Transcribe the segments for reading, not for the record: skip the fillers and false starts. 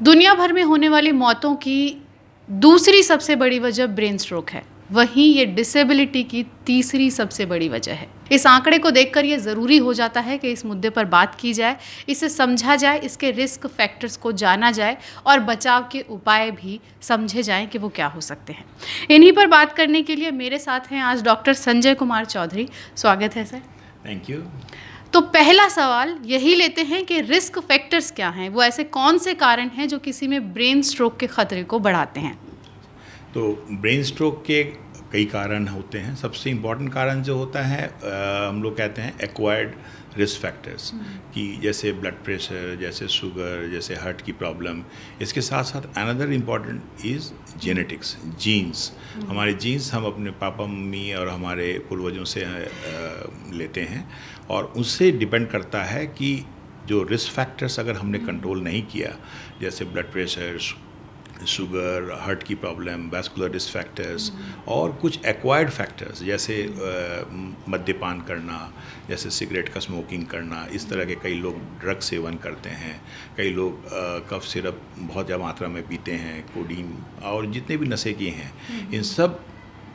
दुनिया भर में होने वाली मौतों की दूसरी सबसे बड़ी वजह ब्रेन स्ट्रोक है, वहीं ये डिसेबिलिटी की तीसरी सबसे बड़ी वजह है। इस आंकड़े को देखकर ये ज़रूरी हो जाता है कि इस मुद्दे पर बात की जाए, इसे समझा जाए, इसके रिस्क फैक्टर्स को जाना जाए और बचाव के उपाय भी समझे जाएं कि वो क्या हो सकते हैं। इन्हीं पर बात करने के लिए मेरे साथ हैं आज डॉक्टर संजय कुमार चौधरी। स्वागत है सर। Thank you. तो पहला सवाल यही लेते हैं कि रिस्क फैक्टर्स क्या हैं, वो ऐसे कौन से कारण हैं जो किसी में ब्रेन स्ट्रोक के खतरे को बढ़ाते हैं। तो ब्रेन स्ट्रोक के कई कारण होते हैं। सबसे इम्पॉर्टेंट कारण जो होता है हम लोग कहते हैं एक्वायर्ड रिस्क फैक्टर्स, कि जैसे ब्लड प्रेशर, जैसे शुगर, जैसे हार्ट की प्रॉब्लम। इसके साथ साथ another important is genetics, genes. हमारे जीन्स हम अपने पापा मम्मी और हमारे पूर्वजों से लेते हैं, और उससे डिपेंड करता है कि जो रिस्क फैक्टर्स अगर हमने कंट्रोल नहीं किया, जैसे ब्लड प्रेशर, शुगर, हार्ट की प्रॉब्लम, वैस्कुलर रिस्क फैक्टर्स, और कुछ एक्वायर्ड फैक्टर्स जैसे मद्यपान करना, जैसे सिगरेट का स्मोकिंग करना। इस तरह के कई लोग ड्रग सेवन करते हैं, कई लोग कफ सिरप बहुत ज़्यादा मात्रा में पीते हैं, कोडीन और जितने भी नशे किए हैं, इन सब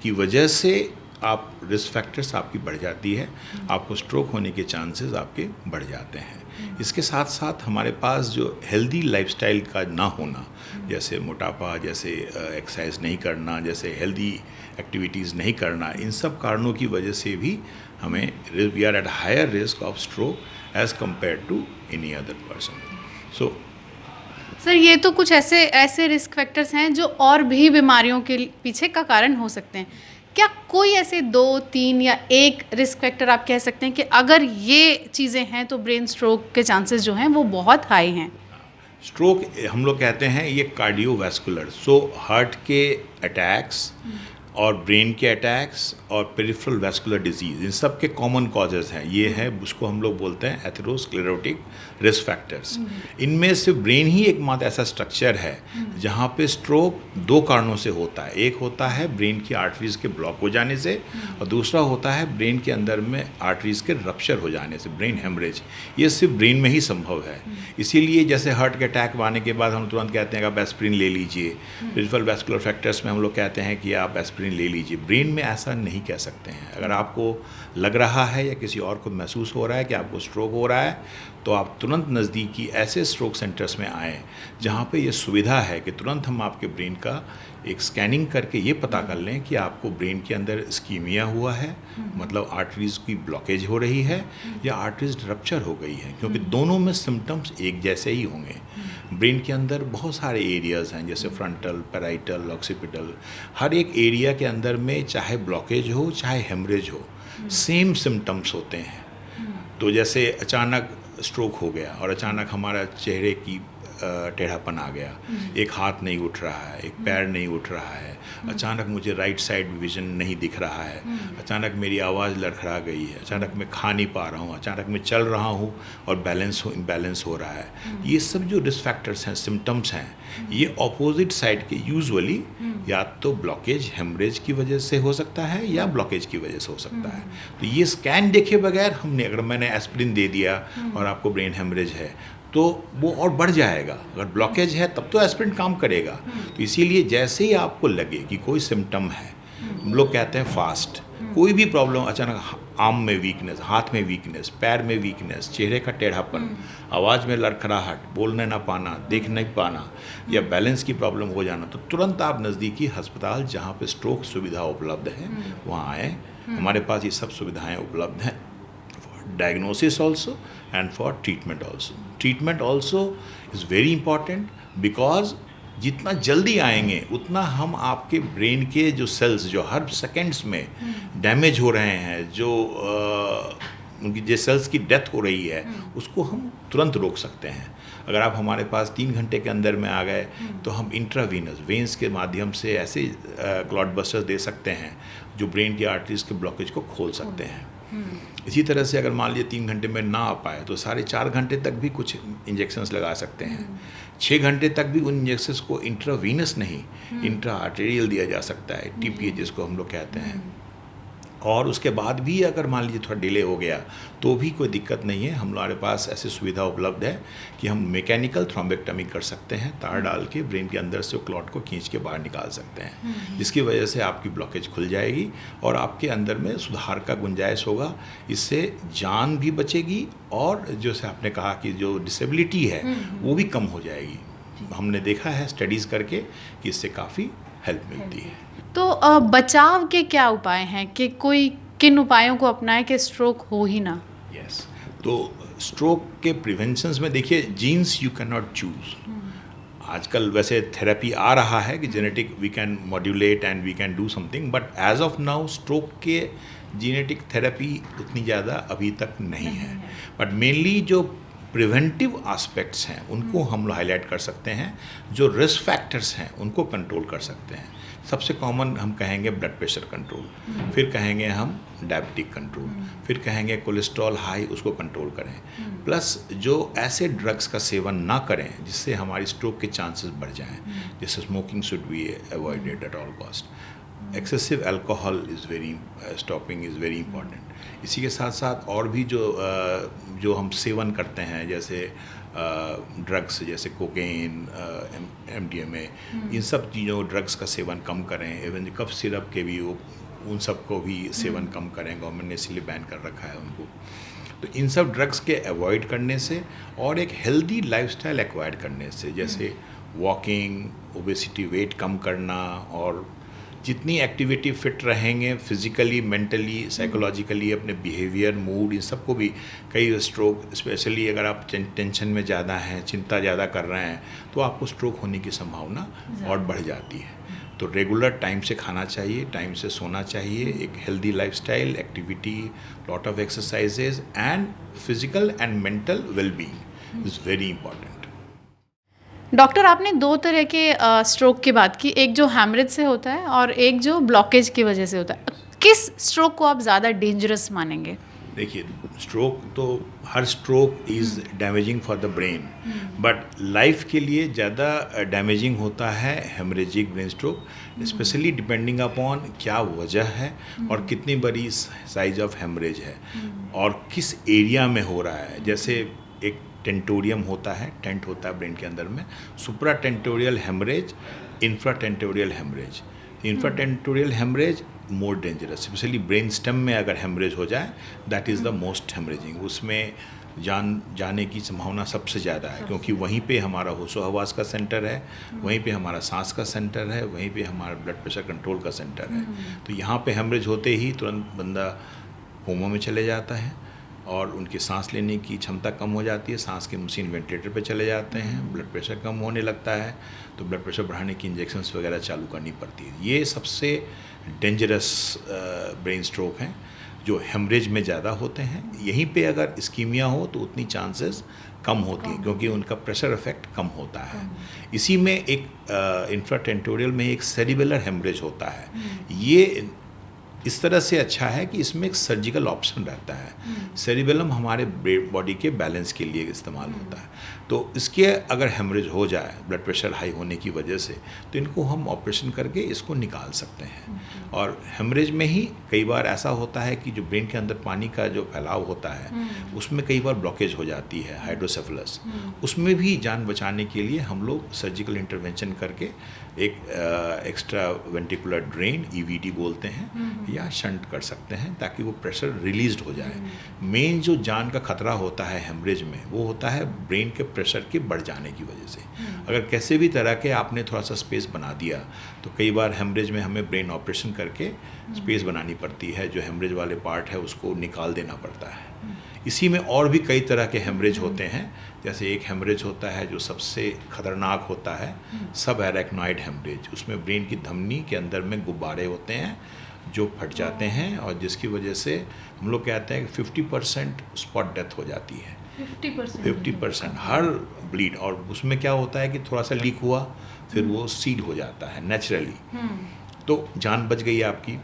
की वजह से आप रिस्क फैक्टर्स आपकी बढ़ जाती है, आपको स्ट्रोक होने के चांसेस आपके बढ़ जाते हैं। इसके साथ साथ हमारे पास जो हेल्दी लाइफस्टाइल का ना होना, जैसे मोटापा, जैसे एक्सरसाइज नहीं करना, जैसे हेल्दी एक्टिविटीज़ नहीं करना, इन सब कारणों की वजह से भी हमें we are at higher risk of stroke as compare to any other person. So sir, ये तो कुछ ऐसे रिस्क फैक्टर्स हैं जो और भी बीमारियों के पीछे का कारण हो सकते हैं। क्या कोई ऐसे 2, 3 या एक रिस्क फैक्टर आप कह सकते हैं कि अगर ये चीज़ें हैं तो ब्रेन स्ट्रोक के चांसेस जो हैं वो बहुत हाई हैं। स्ट्रोक हम लोग कहते हैं ये कार्डियोवैस्कुलर, सो हार्ट के अटैक्स और ब्रेन के अटैक्स और पेरिफेरल वैस्कुलर डिजीज़, इन सब के कॉमन कॉजेज़ हैं। ये है, उसको हम लोग बोलते हैं एथेरोस्क्लेरोटिक रिस्क फैक्टर्स। इनमें से ब्रेन ही एकमात्र ऐसा स्ट्रक्चर है जहाँ पे स्ट्रोक 2 कारणों से होता है। एक होता है ब्रेन की आर्टरीज़ के ब्लॉक हो जाने से, और दूसरा होता है ब्रेन के अंदर में आर्टरीज़ के रप्चर हो जाने से, ब्रेन हेमरेज। ये सिर्फ ब्रेन में ही संभव है। इसीलिए जैसे हार्ट के अटैक आने के बाद हम तुरंत कहते हैं कि आप एस्पिरिन ले लीजिए। पेरिफेरल वैस्कुलर फैक्टर्स में हम लोग कहते हैं कि आप एस्पिरिन ले लीजिए। ब्रेन में ऐसा नहीं कह सकते हैं। अगर आपको लग रहा है या किसी और को महसूस हो रहा है कि आपको स्ट्रोक हो रहा है, तो आप तुरंत नज़दीकी ऐसे स्ट्रोक सेंटर्स में आएँ जहाँ पे ये सुविधा है कि तुरंत हम आपके ब्रेन का एक स्कैनिंग करके ये पता कर लें कि आपको ब्रेन के अंदर इस्कीमिया हुआ है, मतलब आर्टरीज़ की ब्लॉकेज हो रही है, या आर्टरीज़ रप्चर हो गई है, क्योंकि दोनों में सिम्टम्स एक जैसे ही होंगे। ब्रेन के अंदर बहुत सारे एरियाज़ हैं, जैसे फ्रंटल, पैराइटल, ऑक्सीपिटल। हर एक एरिया के अंदर में चाहे ब्लॉकेज हो चाहे हेमरेज हो, सेम सिम्टम्स होते हैं। तो जैसे अचानक स्ट्रोक हो गया और अचानक हमारा चेहरे की टेढ़ापन आ गया, एक हाथ नहीं उठ रहा है, एक पैर नहीं उठ रहा है, अचानक मुझे राइट साइड विजन नहीं दिख रहा है, अचानक मेरी आवाज़ लड़खड़ा गई है, अचानक मैं खा नहीं पा रहा हूँ, अचानक मैं चल रहा हूँ और इम्बैलेंस हो रहा है। ये सब जो रिस्क फैक्टर्स हैं, सिम्टम्स हैं, ये ऑपोजिट साइड के यूजुअली या तो ब्लॉकेज, हेमरेज की वजह से हो सकता है या ब्लॉकेज की वजह से हो सकता है। तो ये स्कैन देखे बगैर हमने, अगर मैंने एस्पिरिन दे दिया और आपको ब्रेन हेमरेज है, तो वो और बढ़ जाएगा। अगर ब्लॉकेज है तब तो एस्पिरिन काम करेगा। तो इसीलिए जैसे ही आपको लगे कि कोई सिम्टम है, हम लोग कहते हैं फास्ट, कोई भी प्रॉब्लम, अचानक आर्म में वीकनेस, हाथ में वीकनेस, पैर में वीकनेस, चेहरे का टेढ़ापन, आवाज़ में लड़खड़ाहट, बोलने ना पाना, देख नहीं पाना, या बैलेंस की प्रॉब्लम हो जाना, तो तुरंत आप नज़दीकी अस्पताल जहाँ पे स्ट्रोक सुविधा उपलब्ध है वहाँ आएँ। हमारे पास ये सब सुविधाएँ उपलब्ध हैं, diagnosis also and for treatment also. Treatment also is very important because जितना जल्दी आएंगे उतना हम आपके ब्रेन के जो सेल्स जो हर सेकेंड्स में डैमेज हो रहे हैं, जो उनकी जो सेल्स की डेथ हो रही है, उसको हम तुरंत रोक सकते हैं। अगर आप हमारे पास 3 घंटे के अंदर में आ गए तो हम इंट्रावीनस वेंस के माध्यम से ऐसे क्लॉट बस्टर्स दे सकते हैं जो ब्रेन की आर्टरीज के ब्लॉकेज को खोल सकते हैं। इसी तरह से अगर मान लीजिए 3 घंटे में ना आ पाए तो 4.5 घंटे तक भी कुछ इंजेक्शंस लगा सकते हैं। 6 घंटे तक भी उन इंजेक्शंस को इंट्रावीनस नहीं, इंट्रा आर्टेरियल दिया जा सकता है, TPA जिसको हम लोग कहते हैं। और उसके बाद भी अगर मान लीजिए थोड़ा डिले हो गया तो भी कोई दिक्कत नहीं है, हमारे पास ऐसी सुविधा उपलब्ध है कि हम मैकेनिकल थ्रोम्बेक्टमी कर सकते हैं, तार डाल के ब्रेन के अंदर से क्लॉट को खींच के बाहर निकाल सकते हैं, जिसकी वजह से आपकी ब्लॉकेज खुल जाएगी और आपके अंदर में सुधार का गुंजाइश होगा। इससे जान भी बचेगी और जैसे आपने कहा कि जो डिसेबिलिटी है वो भी कम हो जाएगी। हमने देखा है स्टडीज़ करके कि इससे काफ़ी हेल्प मिलती है। तो बचाव के क्या उपाय हैं कि कोई किन उपायों को अपनाए कि स्ट्रोक हो ही ना? यस, तो स्ट्रोक के प्रिवेंशंस में देखिए genes you can not choose. आजकल वैसे थेरेपी आ रहा है कि genetic we can modulate and we can do something, but as of now stroke के जेनेटिक थेरेपी उतनी ज़्यादा अभी तक नहीं है। बट मेनली जो प्रिवेंटिव एस्पेक्ट्स हैं उनको हम लोग हाईलाइट कर सकते हैं, जो रिस्क फैक्टर्स हैं उनको कंट्रोल कर सकते हैं। सबसे कॉमन हम कहेंगे ब्लड प्रेशर कंट्रोल, फिर कहेंगे हम डायबिटिक कंट्रोल, फिर कहेंगे कोलेस्ट्रॉल हाई उसको कंट्रोल करें, प्लस जो ऐसे ड्रग्स का सेवन ना करें जिससे हमारी स्ट्रोक के चांसेस बढ़ जाएं, जैसे smoking should be avoided at all cost. Excessive alcohol is very stopping is very important. इसी के साथ साथ और भी जो हम सेवन करते हैं जैसे ड्रग्स जैसे कोकेन, MDMA, इन सब चीज़ों ड्रग्स का सेवन कम करें। इवन कफ सिरप के भी उन सब को भी सेवन कम करें, गवर्नमेंट ने इसलिए बैन कर रखा है उनको। तो इन सब ड्रग्स के अवॉइड करने से और एक हेल्दी लाइफस्टाइल एक्वायर करने से, जैसे वॉकिंग, ओबेसिटी, वेट कम करना, और जितनी एक्टिविटी फिट रहेंगे फिजिकली, मेंटली, साइकोलॉजिकली, अपने बिहेवियर, मूड, इन सबको भी कई स्ट्रोक, स्पेशली अगर आप टेंशन में ज़्यादा हैं, चिंता ज़्यादा कर रहे हैं, तो आपको स्ट्रोक होने की संभावना और बढ़ जाती है। तो रेगुलर टाइम से खाना चाहिए, टाइम से सोना चाहिए, एक healthy lifestyle, activity, lot of exercises and physical and mental wellbeing is very important. Doctor, आपने दो तरह के स्ट्रोक की बात की, एक जो हैमरेज से होता है और एक जो ब्लॉकेज की वजह से होता है। किस स्ट्रोक को आप ज़्यादा डेंजरस मानेंगे? देखिए, स्ट्रोक तो हर stroke is damaging for the brain, but life के लिए ज़्यादा डैमेजिंग होता है haemorrhagic brain stroke, specially depending upon क्या वजह है और कितनी बड़ी साइज ऑफ हेमरेज है और किस एरिया में हो रहा है। जैसे एक टेंटोरियम होता है, टेंट होता है ब्रेन के अंदर में, supratentorial haemorrhage, infratentorial haemorrhage. Infratentorial haemorrhage more dangerous, specially brain stem में अगर हेमरेज हो जाए that is the most haemorrhaging. उसमें जान जाने की संभावना सबसे ज़्यादा है, क्योंकि वहीं पे हमारा होशो हवास का सेंटर है, वहीं पे हमारा सांस का सेंटर है, वहीं पे हमारा ब्लड प्रेशर कंट्रोल का सेंटर है। तो यहाँ पे हेमरेज होते ही तुरंत बंदा कोमा में चले जाता है और उनकी सांस लेने की क्षमता कम हो जाती है, सांस के मशीन वेंटिलेटर पे चले जाते हैं, ब्लड प्रेशर कम होने लगता है, तो ब्लड प्रेशर बढ़ाने की इंजेक्शंस वगैरह चालू करनी पड़ती है। ये सबसे डेंजरस ब्रेन स्ट्रोक हैं जो हेमरेज में ज़्यादा होते हैं। यहीं पे अगर इस्कीमिया हो तो उतनी चांसेस कम होती हैं, क्योंकि उनका प्रेशर इफेक्ट कम होता है। इसी में एक इंफ्राटेंटोरियल में एक सेरिबेलर हेमरेज होता है। ये इस तरह से अच्छा है कि इसमें एक सर्जिकल ऑप्शन रहता है। सेरिबेलम हमारे बॉडी के बैलेंस के लिए इस्तेमाल होता है, तो इसके अगर हेमरेज हो जाए ब्लड प्रेशर हाई होने की वजह से, तो इनको हम ऑपरेशन करके इसको निकाल सकते हैं। और हेमरेज में ही कई बार ऐसा होता है कि जो ब्रेन के अंदर पानी का जो फैलाव होता है उसमें कई बार ब्लॉकेज हो जाती है, हाइड्रोसेफलस। उसमें भी जान बचाने के लिए हम लोग सर्जिकल इंटरवेंशन करके एक एक्स्ट्रा वेंटिकुलर ड्रेन, EVD बोलते हैं, या शंट कर सकते हैं ताकि वो प्रेशर रिलीज्ड हो जाए। मेन जो जान का खतरा होता है हेमरेज में वो होता है ब्रेन के प्रेशर के बढ़ जाने की वजह से। अगर कैसे भी तरह के आपने थोड़ा सा स्पेस बना दिया तो कई बार हेमरेज में हमें ब्रेन ऑपरेशन करके स्पेस बनानी पड़ती है, जो हेमरेज वाले पार्ट है उसको निकाल देना पड़ता है। इसी में और भी कई तरह के हेमरेज होते हैं, जैसे एक हेमरेज होता है जो सबसे खतरनाक होता है, सब एरेक्नॉइड हेमरेज। उसमें ब्रेन की धमनी के अंदर में गुब्बारे होते हैं जो फट जाते हैं और जिसकी वजह से हम लोग कहते हैं कि 50% स्पॉट डेथ हो जाती है। 50% हर ब्लीड। और उसमें क्या होता है कि थोड़ा सा लीक हुआ फिर वो सील हो जाता है नेचुरली, तो जान बच गई आपकी।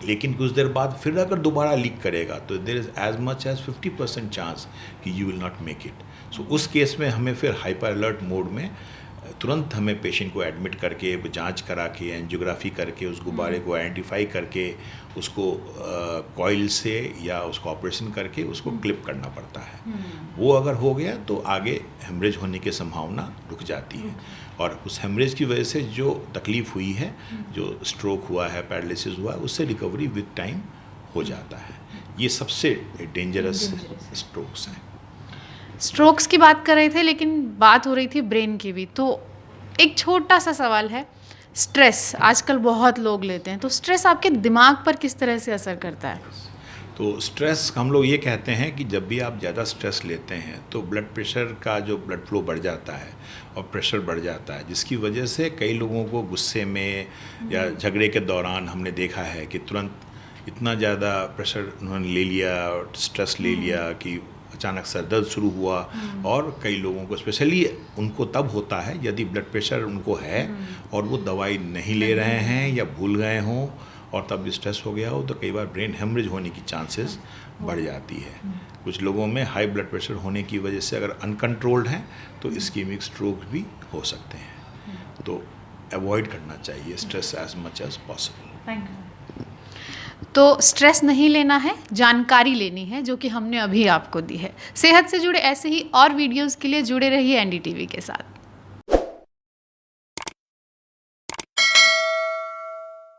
लेकिन कुछ देर बाद फिर अगर दोबारा लीक करेगा तो there is as much as 50% chance कि you will not make it. So उस केस में हमें फिर हाइपर अलर्ट मोड में तुरंत हमें पेशेंट को एडमिट करके जांच करा के एंजियोग्राफी करके उस गुब्बारे को आइडेंटिफाई करके उसको कॉइल से या उसको ऑपरेशन करके उसको क्लिप करना पड़ता है। वो अगर हो गया तो आगे हेमरेज होने की संभावना रुक जाती है, और उस हेमरेज की वजह से जो तकलीफ़ हुई है, जो स्ट्रोक हुआ है, पैरालिसिस हुआ है, उससे रिकवरी विद टाइम हो जाता है। ये सबसे डेंजरस स्ट्रोक्स हैं। स्ट्रोक्स की बात कर रहे थे, लेकिन बात हो रही थी ब्रेन की भी, तो एक छोटा सा सवाल है, स्ट्रेस आजकल बहुत लोग लेते हैं, तो स्ट्रेस आपके दिमाग पर किस तरह से असर करता है? तो स्ट्रेस हम लोग ये कहते हैं कि जब भी आप ज़्यादा स्ट्रेस लेते हैं तो ब्लड प्रेशर का जो ब्लड फ्लो बढ़ जाता है और प्रेशर बढ़ जाता है, जिसकी वजह से कई लोगों को गुस्से में या झगड़े के दौरान हमने देखा है कि तुरंत इतना ज़्यादा प्रेशर उन्होंने ले लिया और स्ट्रेस ले लिया कि अचानक सर दर्द शुरू हुआ। और कई लोगों को स्पेशली उनको तब होता है यदि ब्लड प्रेशर उनको है और वो दवाई नहीं ले रहे हैं या भूल गए हों और तब स्ट्रेस हो गया हो, तो कई बार ब्रेन हेमरेज होने की चांसेस बढ़ जाती है। कुछ लोगों में हाई ब्लड प्रेशर होने की वजह से अगर अनकंट्रोल्ड हैं तो इस्कीमिक स्ट्रोक भी हो सकते हैं। तो अवॉइड करना चाहिए stress as much as possible. तो स्ट्रेस नहीं लेना है, जानकारी लेनी है, जो कि हमने अभी आपको दी है। सेहत से जुड़े ऐसे ही और वीडियोस के लिए जुड़े रहिए एनडीटीवी के साथ।